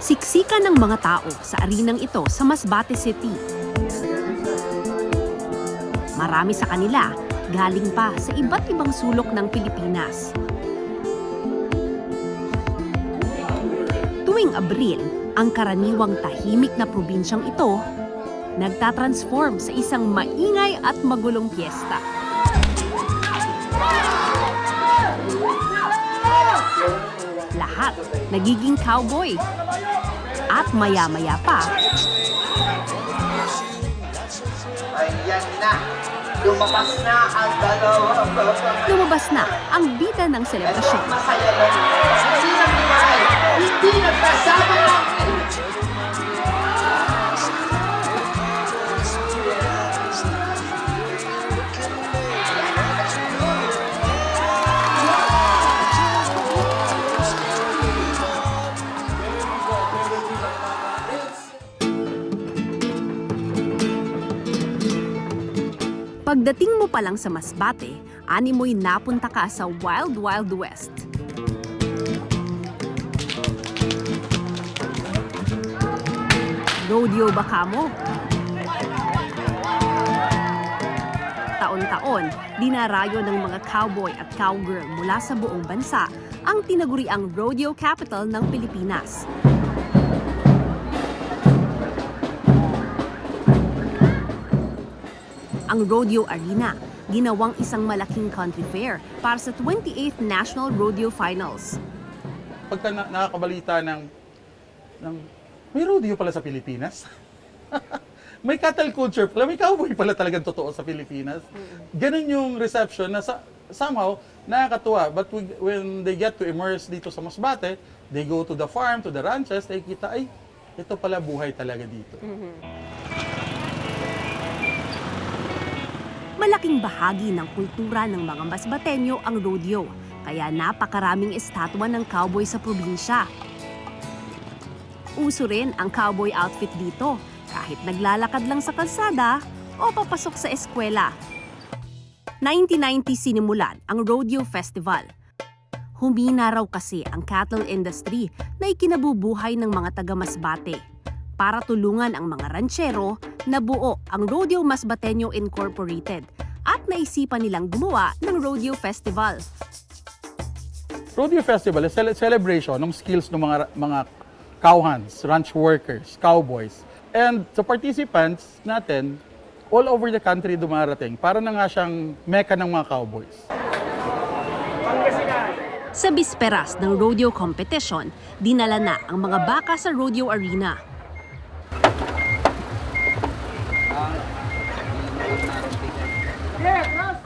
Siksikan ng mga tao sa arenang ito sa Masbate City. Marami sa kanila galing pa sa iba't ibang sulok ng Pilipinas. Tuwing Abril, ang karaniwang tahimik na probinsyang ito nagtatransform sa isang maingay at magulong piyesta. Lahat nagiging cowboy. At maya-maya pa, ayan na! Lumabas na ang dalawang lumabas na ang bida ng selebrasyon. masaya lang. Hindi nagmahal, hindi nagkasama lang. Pagdating mo pa lang sa Masbate, animoy napunta ka sa Wild Wild West. Rodeo ba kamo? Taon-taon, dinarayo ng mga cowboy at cowgirl mula sa buong bansa ang tinaguriang rodeo capital ng Pilipinas. Ang Rodeo Arena, ginawang isang malaking country fair para sa 28th National Rodeo Finals. Pagka nakakabalita ng may rodeo pala sa Pilipinas. May cattle culture pala, may cowboy pala talagang totoo sa Pilipinas. Ganun yung reception na somehow nakakatuwa. But when they get to immerse dito sa Masbate, they go to the farm, to the ranches, they kita, ay, ito pala buhay talaga dito. Malaking bahagi ng kultura ng mga Masbateño ang rodeo, kaya napakaraming estatwa ng cowboy sa probinsya. Uso rin ang cowboy outfit dito, kahit naglalakad lang sa kalsada o papasok sa eskwela. 1990 sinimulan ang Rodeo Festival. Humina raw kasi ang cattle industry na ikinabubuhay ng mga taga-Masbate. Para tulungan ang mga ranchero, nabuo ang Rodeo Masbateño Incorporated at naisipan nilang gumawa ng Rodeo Festival. Rodeo Festival is celebration ng skills ng mga cowhands, ranch workers, cowboys. And sa participants natin, all over the country dumarating. Para na nga siyang mecca ng mga cowboys. Sa bisperas ng rodeo competition, dinala na ang mga baka sa rodeo arena.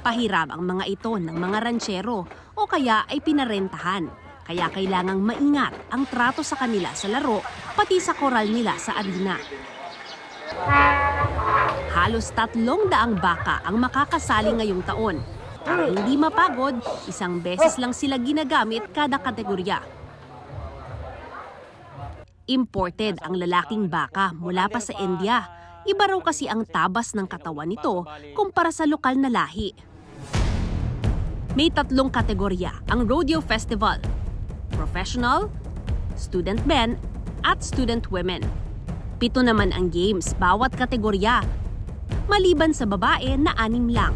Pahiram ang mga ito ng mga ranchero o kaya ay pinarentahan. Kaya kailangang maingat ang trato sa kanila sa laro, pati sa koral nila sa arena. Halos 300 baka ang makakasali ngayong taon. Para hindi mapagod, isang beses lang sila ginagamit kada kategorya. Imported ang lalaking baka mula pa sa India. Iba raw kasi ang tabas ng katawan nito kumpara sa lokal na lahi. May 3 kategorya ang Rodeo Festival: Professional, Student Men, at Student Women. 7 naman ang games bawat kategorya, maliban sa babae na 6 lang.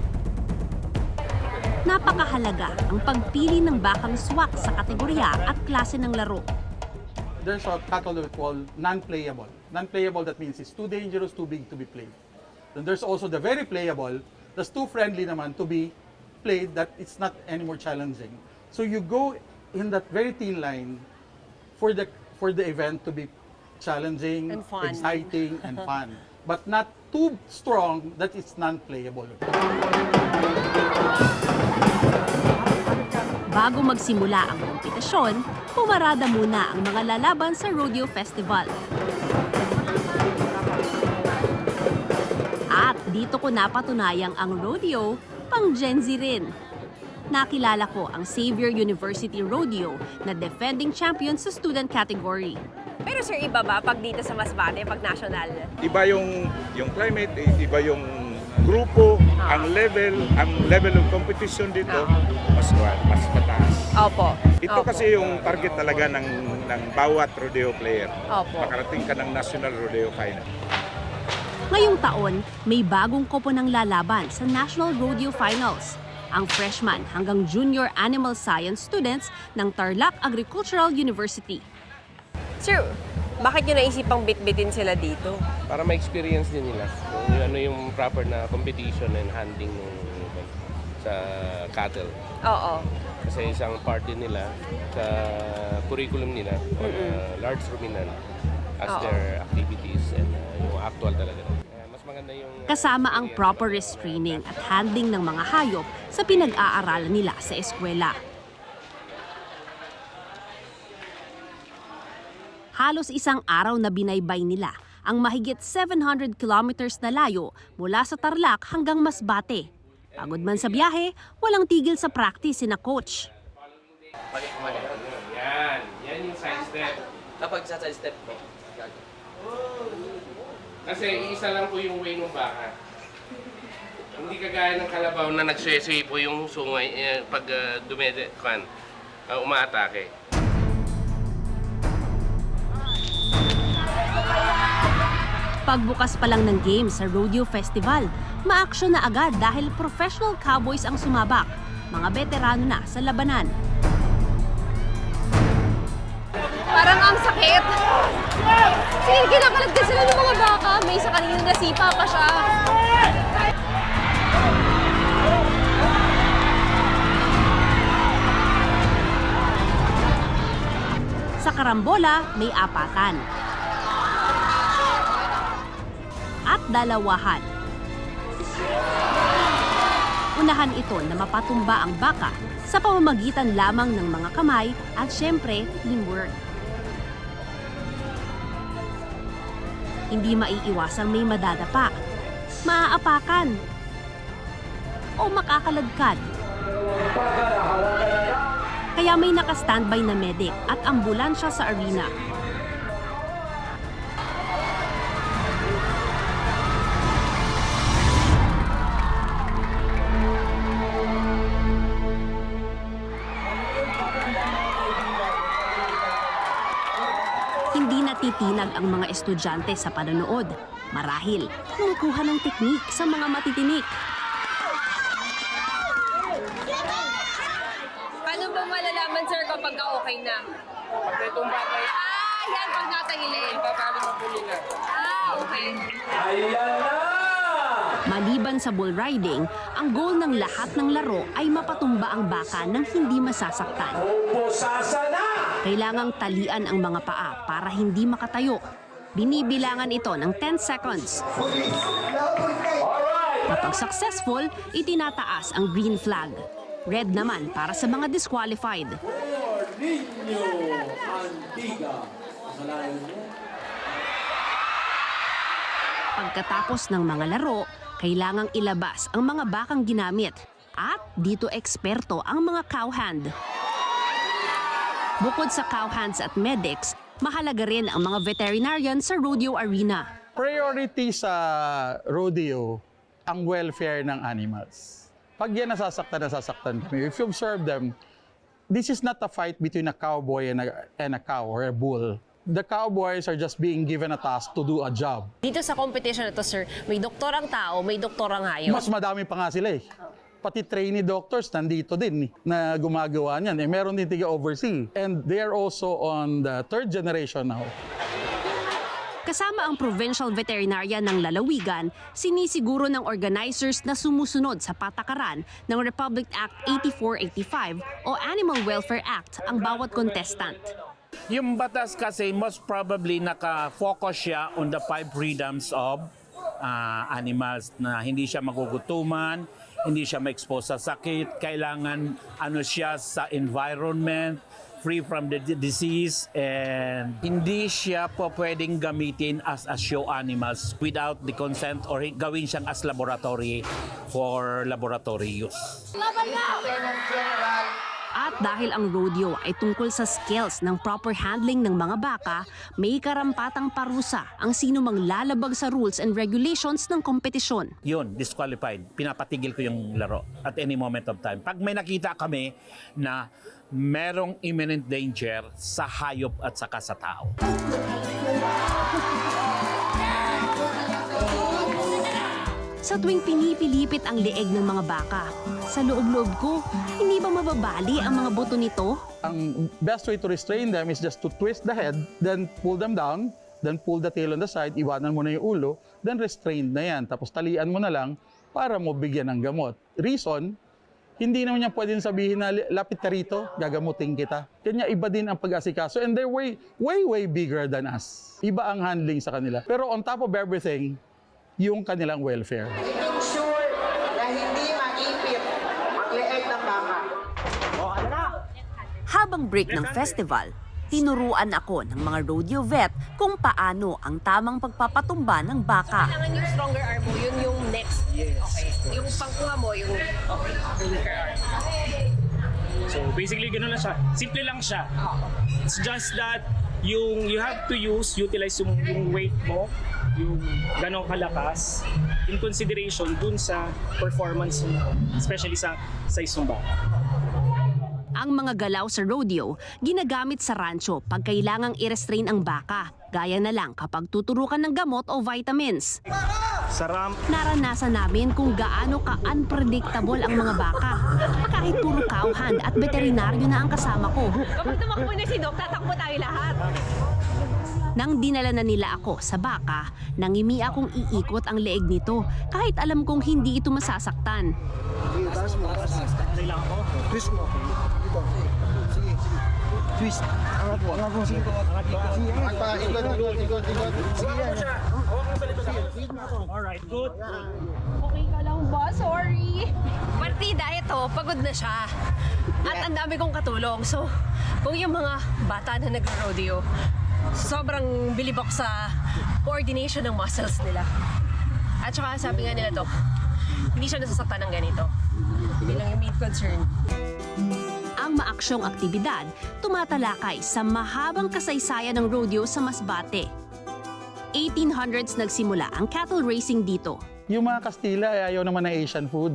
Napakahalaga ang pagpili ng bakang swak sa kategorya at klase ng laro. There's a cattle that we call non-playable. Non-playable, that means it's too dangerous, too big to be played. Then there's also the very playable, that's too friendly naman to be played, that it's not anymore challenging. So you go in that very thin line for the event to be challenging, And fun. exciting, and fun. But not too strong that it's non-playable. Bago magsimula ang kompetisyon, pumarada muna ang mga lalaban sa Rodeo Festival. At dito ko napatunayang ang rodeo pang Gen Z rin. Nakilala ko ang Xavier University Rodeo na defending champion sa student category. Pero sir, iba ba pag dito sa Masbate, pag national? Iba yung climate, iba yung grupo, ang level of competition dito mas mataas. Opo. Ito kasi yung target talaga ng bawat rodeo player. Opo. Makarating ka ng National Rodeo Final. Ngayong taon, may bagong koponang lalaban sa National Rodeo Finals. Ang freshman hanggang junior animal science students ng Tarlac Agricultural University. Sir, bakit nyo naisipang bitbitin sila dito? Para ma-experience din nila kung ano yung proper na competition and handling sa cattle. Oo. Kasi isang part din nila sa curriculum nila on large ruminant as Oo. their activities and yung actual talaga. Mas maganda yung Kasama ang proper restraining at handling ng mga hayop sa pinag-aaralan nila sa eskwela. Halos isang araw na binaybay nila ang mahigit 700 kilometers na layo mula sa Tarlac hanggang Masbate. Pagod man sa biyahe, walang tigil sa practice sina coach. Yan yung side step. Kapag sa side step po. Kasi isa lang po yung way ng baka. Hindi kagaya ng kalabaw na nagsuwi po yung sungay pag umaatake. Pagbukas pa lang ng games sa Rodeo Festival, ma-action na agad dahil professional cowboys ang sumabak, mga veterano na sa labanan. Parang ang sakit. Sige, kinakalagdan sila ng mga baka. May isa kanina nasipa pa siya. Sa karambola, may apatan. At dalawahan. Unahan ito na mapatumba ang baka sa pamamagitan lamang ng mga kamay at syempre, teamwork. Hindi maiiwasang may madadapa, maaapakan, o makakaladkad. Kaya may naka-standby na medic at ambulansya sa arena. Hindi natitinag ang mga estudyante sa panonood. Marahil, kumukuha ng teknik sa mga matitinik. Paano ba malalaman, sir, kapag okay na? Pag natumba kayo, Yan, pag natangilin. tatali mo po nila. Okay. Maliban sa bull riding, ang goal ng lahat ng laro ay mapatumba ang baka nang hindi masasaktan. Kailangang talian ang mga paa para hindi makatayo. Binibilangan ito ng 10 seconds. Kapag successful, itinataas ang green flag. Red naman para sa mga disqualified. Pagkatapos ng mga laro, kailangang ilabas ang mga bakang ginamit. At dito eksperto ang mga cowhand. Bukod sa cowhands at medics, mahalaga rin ang mga veterinarian sa rodeo arena. Priority sa rodeo, ang welfare ng animals. Pag yan nasasaktan kami. If you observe them, this is not a fight between a cowboy and a cow or a bull. The cowboys are just being given a task to do a job. Dito sa competition na to, sir, may doktor ang tao, may doktor ang hayop. Mas madami pa nga sila eh. Pati trainee doctors nandito din na gumagawa niyan. Meron din tiga-oversee. And they are also on the 3rd generation now. Kasama ang provincial veterinarian ng lalawigan, sinisiguro ng organizers na sumusunod sa patakaran ng Republic Act 8485 o Animal Welfare Act ang bawat contestant. Yung batas kasi most probably naka-focus siya on the 5 freedoms of animals na hindi siya magugutuman, hindi siya ma-expose sa sakit, kailangan siya sa environment, free from the disease, and hindi siya po pwedeng gamitin as a show animals without the consent or gawin siyang as laboratory for laboratory use. At dahil ang rodeo ay tungkol sa skills ng proper handling ng mga baka, may karampatang parusa ang sino mang lalabag sa rules and regulations ng kompetisyon. Yun, disqualified. Pinapatigil ko yung laro at any moment of time. Pag may nakita kami na merong imminent danger sa hayop at saka sa tao. Sa tuwing pinipilipit ang leeg ng mga baka, sa loob-loob ko, hindi ba mababali ang mga buto nito? Ang best way to restrain them is just to twist the head, then pull them down, then pull the tail on the side, iwanan mo na yung ulo, then restrained na yan. Tapos talian mo na lang para mo bigyan ng gamot. Reason, hindi naman niya pwedeng sabihin na lapit ka rito, gagamutin kita. Kanya iba din ang pag-asikaso and they're way bigger than us. Iba ang handling sa kanila. Pero on top of everything, yung kanilang welfare. Making sure na hindi maipit ang leeg ng baka. Habang break ng festival, tinuruan ako ng mga rodeo vet kung paano ang tamang pagpapatumba ng baka. Kailangan yung stronger arm mo, yun yung next. Yes. Okay. Yung pangkuha mo, yung weaker arm. So basically gano'n lang siya. Simple lang siya. It's just that you have to utilize yung weight mo, yung ganong kalakas in consideration dun sa performance mo, especially sa isang baka. Ang mga galaw sa rodeo, ginagamit sa rancho pag kailangang i-restrain ang baka, gaya na lang kapag tuturukan ng gamot o vitamins. Sa ramp, Naranasan namin kung gaano ka-unpredictable ang mga baka. Kahit puro cowhand at veterinaryo na ang kasama ko. Kapag tumakbo na si Doc, tatakbo tayo lahat. Nang dinala na nila ako sa baka, nangimi akong iikot ang leeg nito kahit alam kong hindi ito masasaktan. alright, good. Okay ka lang ba? Sorry. Partida ito, pagod na siya. At ang dami kong katulong. So, kung yung mga bata na nag-rodeo, sobrang bilib ako sa coordination ng muscles nila. At saka sabi nga nila to, hindi siya nasasaktan ng ganito. Hindi lang yung main concern. Ang maaksyong aktibidad tumatalakay sa mahabang kasaysayan ng rodeo sa Masbate. 1800s nagsimula ang cattle racing dito. Yung mga Kastila ay ayaw naman ng Asian food.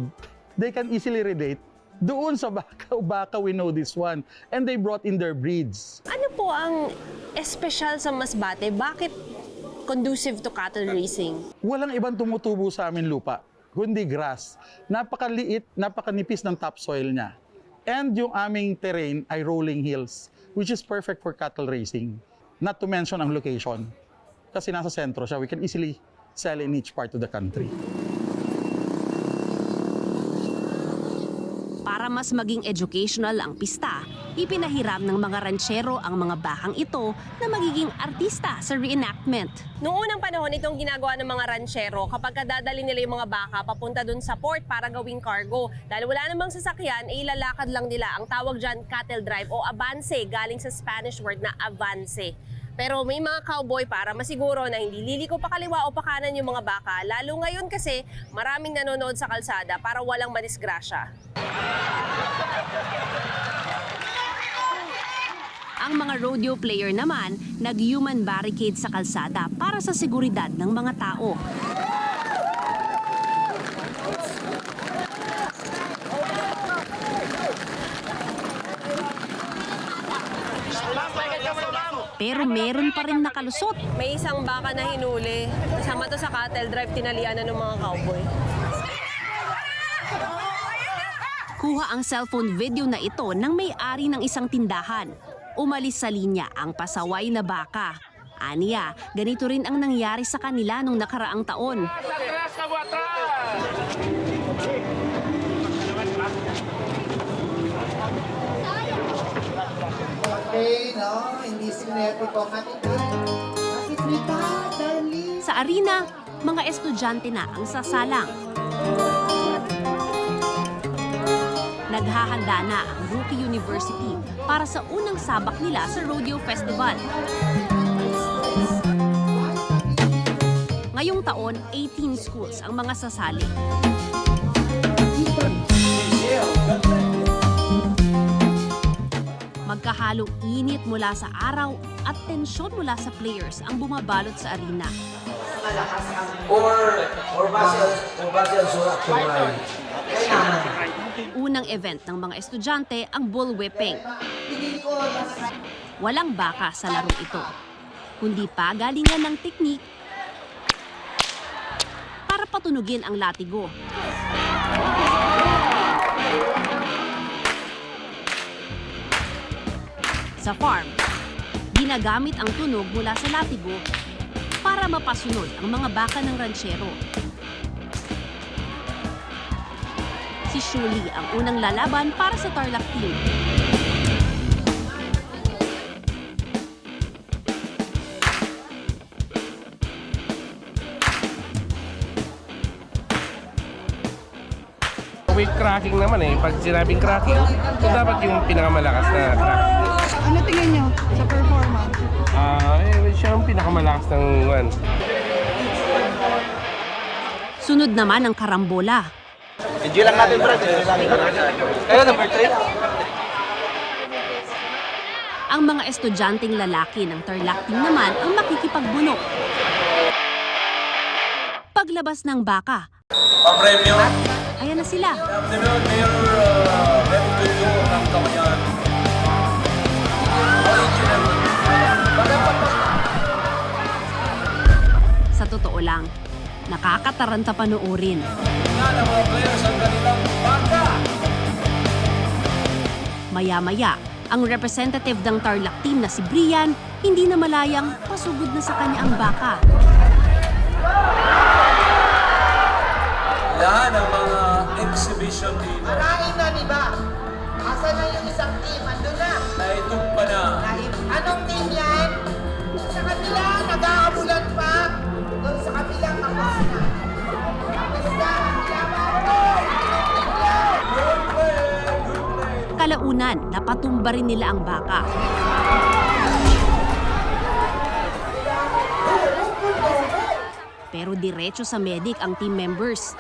They can easily relate. Doon sa baka, we know this one. And they brought in their breeds. Ano po ang espesyal sa Masbate? Bakit conducive to cattle racing? Walang ibang tumutubo sa amin lupa, kundi grass. Napakaliit, napakanipis ng topsoil niya. And yung aming terrain ay rolling hills, which is perfect for cattle racing. Not to mention ang location. Kasi nasa sentro siya, we can easily sell in each part of the country. Para mas maging educational ang pista, ipinahiram ng mga ranchero ang mga bakang ito na magiging artista sa reenactment. Noong unang panahon, itong ginagawa ng mga ranchero kapag dadali nila yung mga baka papunta dun sa port para gawing cargo. Dahil wala namang sasakyan, ilalakad lang nila. Ang tawag dyan, cattle drive o avance, galing sa Spanish word na avance. Pero may mga cowboy para masiguro na hindi liliko pa kaliwa o pa kanan yung mga baka. Lalo ngayon kasi maraming nanonood sa kalsada para walang madisgrasya. Ang mga rodeo player naman, nag-human barricade sa kalsada para sa seguridad ng mga tao. Pero meron pa rin nakalusot. May isang baka na hinuli. Kasama to sa cattle drive, tinalian na ng mga cowboy. Kuha ang cellphone video na ito ng may-ari ng isang tindahan. Umalis sa linya ang pasaway na baka. Aniya, ganito rin ang nangyari sa kanila nung nakaraang taon. Atras ka, atras! Okay, no? Hindi simetriko. Makikita, darling. Sa arena, mga estudyante na ang sasalang. Naghahanda na ang Rookie University para sa unang sabak nila sa Rodeo Festival. Ngayong taon, 18 schools ang mga sasali. Magkahalong init mula sa araw at tensyon mula sa players ang bumabalot sa arena. Unang event ng mga estudyante ang bullwhipping. Walang baka sa larong ito, kundi pagalingan ng teknik para patunugin ang latigo. Sa farm, ginagamit ang tunog mula sa latigo para mapasunod ang mga baka ng ransyero. Si Shuli ang unang lalaban para sa Tarlac team. With cracking naman pag sinabing cracking, ito dapat yung pinakamalakas na cracking. Ano tingin nyo sa performance? Siya ang pinakamalakas ng one. Sunod naman ang karambola. Enjoy lang natin, bro. Kaya number 3. Ang mga estudyanteng lalaki ng Tarlac team naman ang makikipagbunok. Paglabas ng baka, ayan na sila. Sa totoo lang, nakakataranta panoorin. Maya-maya, ang representative ng Tarlac team na si Brian, hindi na malayang pasugod na sa kanya ang baka. Yan ang mga exhibition dito. Marahin na, di ba? Asa na yung isang team? Andun na. Naitumpa na. Anong team yan? Sa kabila, nag-aabulan pa. Doon sa kabilang tapos na. Tapos na, laban ko! Kalaunan, napatumba rin nila ang baka. Pero diretso sa medic ang team members.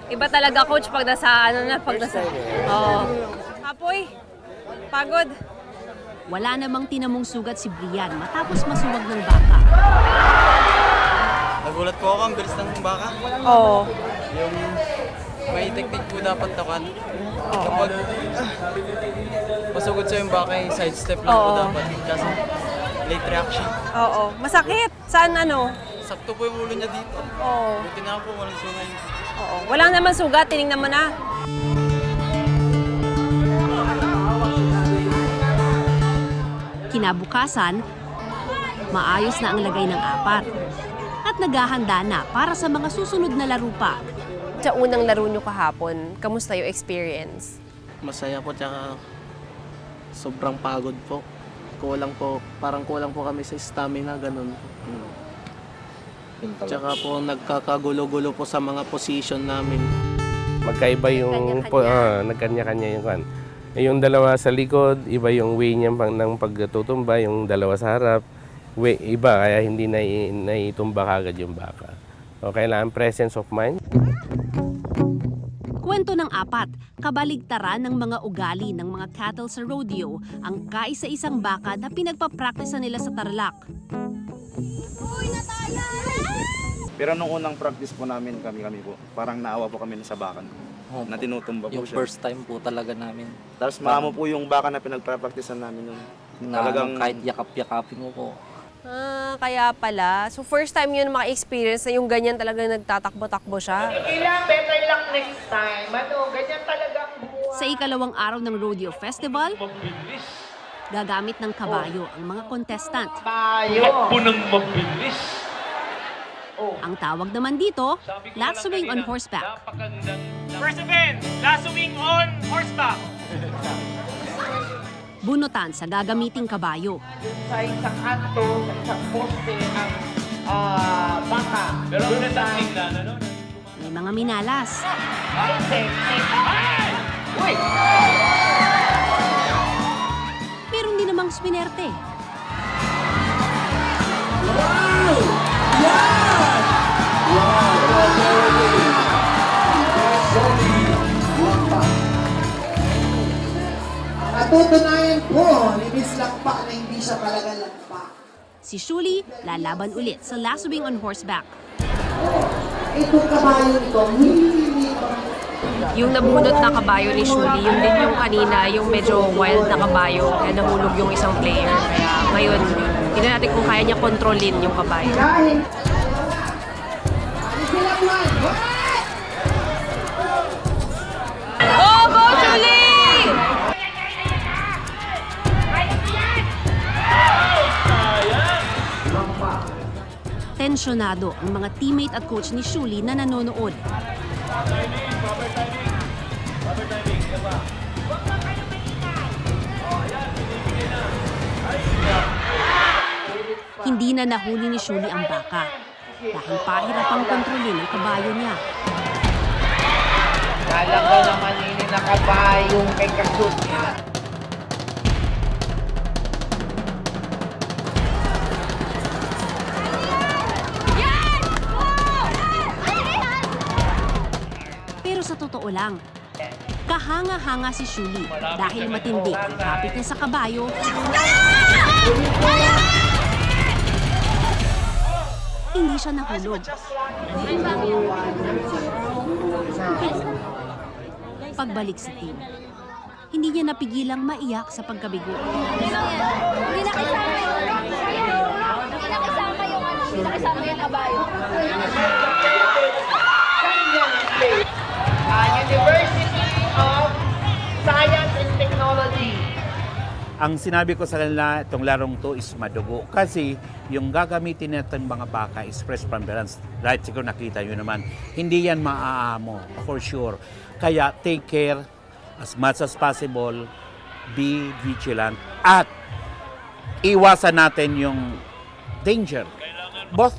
Iba talaga, coach, pag nasa, pag nasa... Oo. Apoy, pagod. Wala namang tinamong sugat si Brian matapos masuwag ng baka. Nagulat po ako, ang bilis ng baka. Oo. Yung may technique po dapat takan. Kapag masugod sa yung baka, yung side step lang po dapat. Kasi late reaction. Oo. Masakit. Saan ano? Sakto po yung ulo niya dito. Oo. Buti nga po, walang sungay. Oo. Walang naman sugat, tinignan mo na. Kinabukasan, maayos na ang lagay ng apat at naghahanda na para sa mga susunod na laro pa. Sa unang laro nyo kahapon, kamusta yung experience? Masaya po, tsaka sobrang pagod po. Parang kulang po kami sa stamina, ganun. Tsaka po nagkakagulo-gulo po sa mga position namin. Magkaiba yung nagkanya-kanya yung kan. Yung dalawa sa likod, iba yung way niya ng pagtutumba, yung dalawa sa harap, iba kaya hindi naitumba kagad yung baka. So kailangan presence of mind. Kwento ng apat, kabaligtaran ng mga ugali ng mga cattle sa rodeo ang kaisa-isang baka na pinagpapraktisa nila sa Tarlac. Pero nung unang practice po namin, kami po, parang naawa po kami sa baka na tinutumba po Yung siya. first time po talaga namin. Tapos maamo po yung baka na pinagpapraktisan namin nun. Talagang Kahit yakap-yakapin mo po. Kaya pala. So first time yun maka-experience na yung ganyan talaga nagtatakbo-takbo siya. Kailangan better luck next time. Ganyan talagang buhay. Sa ikalawang araw ng rodeo festival, gagamit ng kabayo ang mga contestant. Bayo. Ang tawag naman dito, lassoing on horseback. First event, lassoing on horseback. Bunutan sa gagamiting kabayo. Sa isang kanto, sa isang poste ang baka. Pero ang natakling na, ano? May mga minalas. Ay, sexy. Uy! Meron din namang swinerte. Natutunayan po, limis lampak na hindi siya talaga lampak. Si Shuli lalaban ulit sa last wing on horseback. Itong kabayo nito, hindi pa. Yung nabunot na kabayo ni Shuli, yun din yung kanina, yung medyo wild na kabayo, kaya nahulog yung isang player. Kaya ngayon, hindi natin kung kaya niya kontrolin yung kabayo. Dahil, sila buwan. Oh, go Shuli! Tensyonado ang mga teammate at coach ni Shuli na nanonood. Hindi na nahuli ni Shuli ang baka dahil pahirapang kontrolin ang kabayo niya. Kala ko naman ini nakabayong kay kasut niya. Pero sa totoo lang, kahanga-hanga si Shuli dahil matindi ang kapit niya sa kabayo. Hindi siya nahulog. Pagbalik sa team, hindi niya napigilang maiyak sa pagkabigo. Hindi nakasama yung kabayo. University of Science and Technology. Ang sinabi ko sa kanila, itong larong to is madugo. Kasi yung gagamitin natin mga baka is fresh from the runs. Right, siguro nakita nyo naman. Hindi yan maaamo, for sure. Kaya take care as much as possible. Be vigilant. At iwasan natin yung danger. Both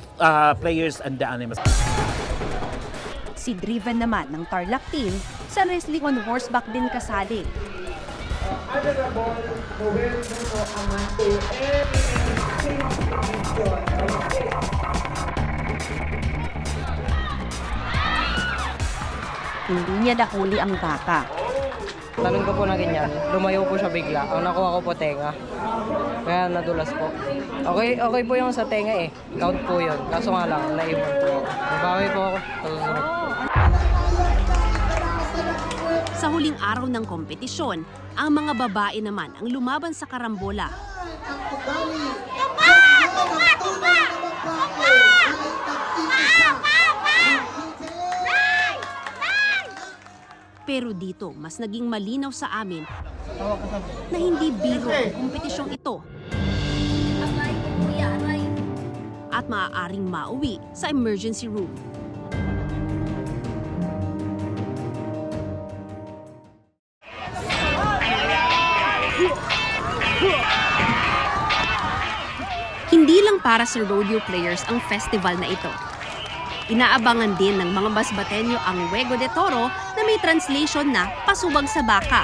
players and the animals. Si Driven naman ng Tarlac team sa wrestling on horseback din kasali. Hindi niya nahuli ang baka. Talon ko po na ganyan, lumayo po siya bigla. Ang nakuha ko po tenga. Kaya nadulas po. Okay po yung sa tenga eh. Count po yun. Kaso nga lang, naiwan po ako. Nabawi po ako. Susunod po. Sa huling araw ng kompetisyon, ang mga babae naman ang lumaban sa karambola. Pero dito, mas naging malinaw sa amin na hindi biro ang kompetisyong ito. At maaaring mauwi sa emergency room. Hindi lang para sa rodeo players ang festival na ito. Inaabangan din ng mga basbatenyo ang Juego de Toro na may translation na Pasubag sa Baka.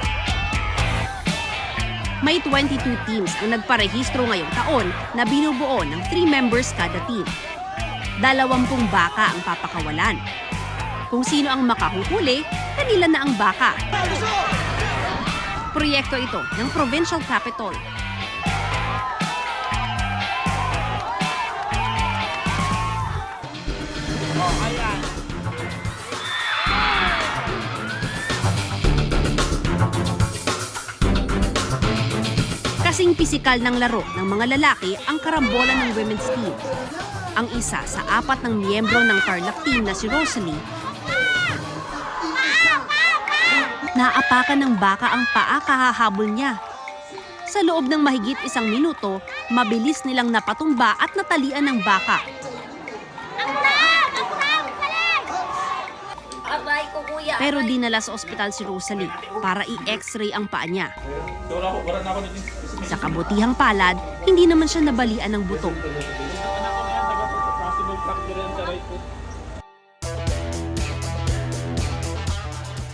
May 22 teams ang nagparehistro ngayong taon na binubuo ng 3 members kada team. 20 baka ang papakawalan. Kung sino ang makahuhuli, kanila na ang baka. Proyekto ito ng Provincial Capitol. Kasing pisikal ng laro ng mga lalaki ang karambola ng women's team. Ang isa sa 4 ng miyembro ng Tarlac team na si Rosalie, naapakan ng baka ang paa kahahabol niya. Sa loob ng mahigit 1 minuto, mabilis nilang napatumba at natalian ng baka. Pero dinala sa ospital si Rosalie para i-x-ray ang paa niya. Sa kabutihang palad, hindi naman siya nabalian ng buto.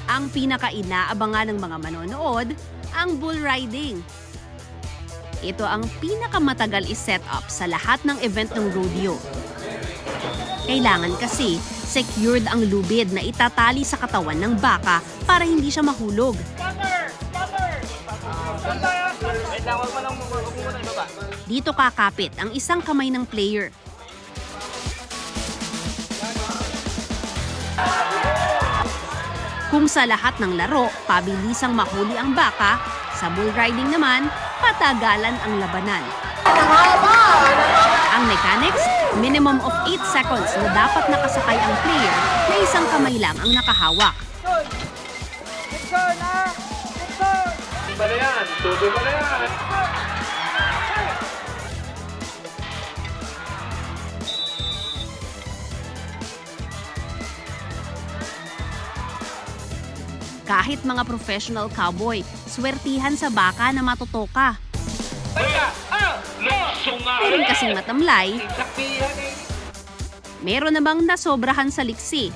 Ang pinaka-inaabangan ng mga manonood, ang bull riding. Ito ang pinakamatagal i-set up sa lahat ng event ng rodeo. Kailangan kasi secured ang lubid na itatali sa katawan ng baka para hindi siya mahulog. Dito kakapit ang isang kamay ng player. Kung sa lahat ng laro, pabilisang mahuli ang baka, sa bull riding naman, patagalan ang labanan. Ang mechanics, minimum of 8 seconds na dapat nakasakay ang player na isang kamay lang ang nakahawak. Kahit mga professional cowboy, swertihan sa baka na matutoka. Meron kasing matamlay, meron namang nasobrahan sa liksi.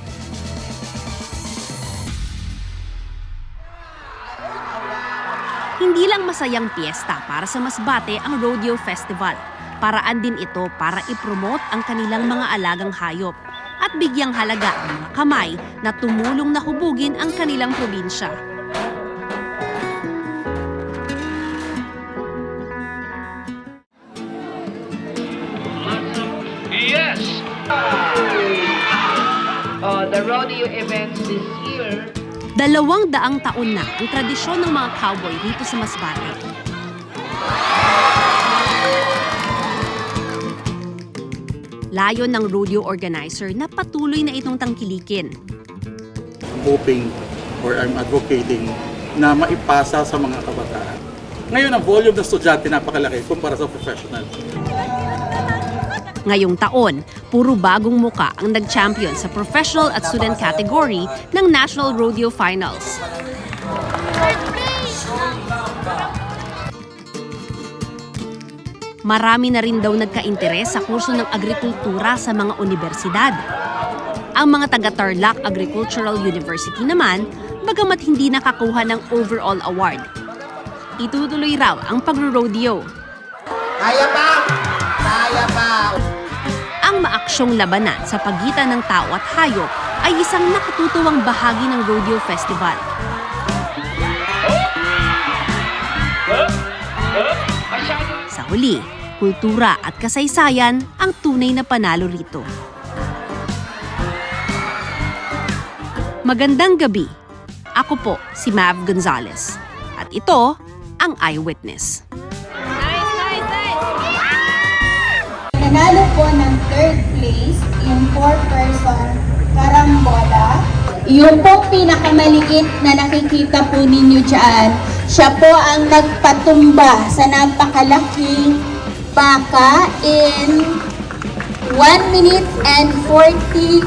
Hindi lang masayang piyesta para sa masbate ang rodeo festival. Paraan din ito para ipromote ang kanilang mga alagang hayop at bigyang halaga ang mga kamay na tumulong na hubugin ang kanilang probinsya. Yes! The rodeo events this year 200 taon na ang tradisyon ng mga cowboy dito sa Masbate. Layon ng rodeo organizer na patuloy na itong tangkilikin. I'm hoping or I'm advocating na maipasa sa mga kabataan. Ngayon, ang volume ng estudyante napakalaki kumpara sa professional. Ngayong taon, puro bagong muka ang nag-champion sa professional at student category ng National Rodeo Finals. Marami na rin daw nagka-interes sa kurso ng agrikultura sa mga universidad. Ang mga taga-Tarlac Agricultural University naman, bagamat hindi nakakuha ng overall award. Itutuloy raw ang pagro-rodeo. Kaya pa! Kaya pa! Ang maaksyong labanan sa pagitan ng tao at hayop ay isang nakatutuwang bahagi ng rodeo festival. Sa huli, kultura at kasaysayan ang tunay na panalo rito. Magandang gabi. Ako po si Mav Gonzalez. At ito ang Eyewitness. Nanalo po ng 3rd place yung 4-person karambola. Yung pong pinakamaliit na nakikita po ninyo dyan, siya po ang nagpatumba sa napakalaking baka in 1 minute and 47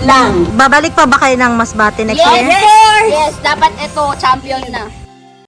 lang. Babalik pa ba kayo ng Masbate next Yes, year? yes, dapat ito champion na.